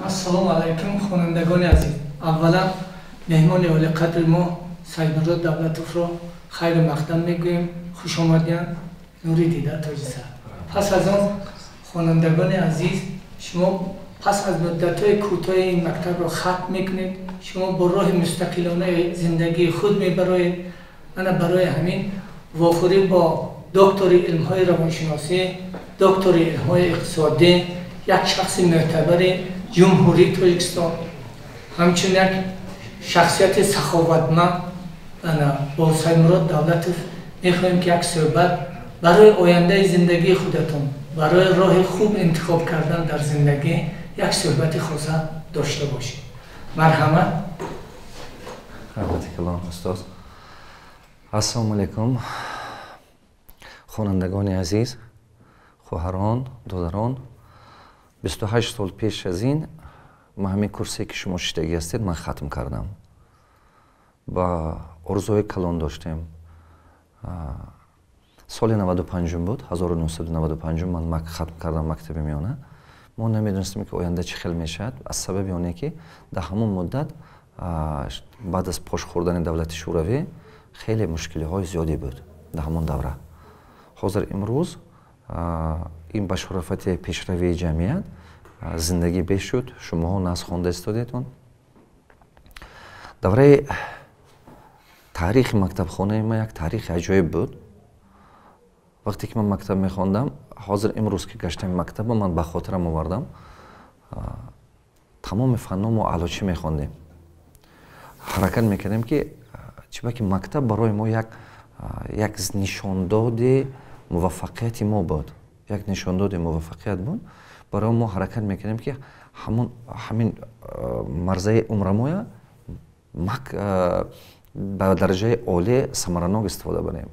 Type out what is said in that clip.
ассалому алайкум хонандагони азиз. Аввалан меҳмони олиқадри мо Сайдмурод Давлатовро хайру мақдам мегӯем. Хушомадиян нури дида тоҷисар. Пас аз он хонандагони азиз, шумо пас аз муддатҳои кӯтоҳи ин мактабро хатм мекунед. Шумо бо роҳи мустақилонаи зиндагии худ мебароед. Мана барои ҳамин вохӯрӣ бо доктори илмҳои равоншиносӣ, доктори илмҳои иқтисодӣ, як шахси мӯътабари ҷумҳурии Тоҷикистон, ҳамчун як шахсияти саховатманд бо Сайдмурод Давлатов мехоҳем ки як суҳбат барои ояндаи зиндагии худатон, барои роҳи хуб интихоб кардан дар зиндагӣ як суҳбати хоса дошта бошед. Марҳамат. Rahmati kalom ustoz. Assalomu alaykum. Xonandagoni aziz, хоҳарон, додарон, 28 сол пеш аз ин ман ҳамин курсе ки шумо шиштагӣ ҳастед ман хатм кардам. Ба орзуҳои калон доштем. соли 95 буд, 1995 ман хатм кардам мактаби миёна. мо намедонистем ки оянда чӣ хел мешавад, аз сабаби оне ки дар ҳамон муддат баъд аз пош хӯрдани давлати шӯравӣ хеле мушкилиҳои зиёде буд дар ҳамон давра. ҳозир имрӯз ин ба шарофати пешравии ҷамъият зиндагӣ беҳ шуд. Шумоҳо нас хонда истодедон. Давраи таърихи мактабхонаи ма як таърихи аҷоиб буд. вақте ки ман мактаб мехондам, ҳозир имрӯз ки гаштам мактаба ман ба хотирам овардам, тамоми фанно мо аълочӣ мехондем. ҳаракат мекардем ки чиба ки мактаб барои мо як нишондоди муваффақияти мо буд. Як нишондоди муваффақият буд. Барои мо ҳаракат мекардем ки ҳамин марзаи умрамоя ба дараҷаи олӣ самаранок истифода барем.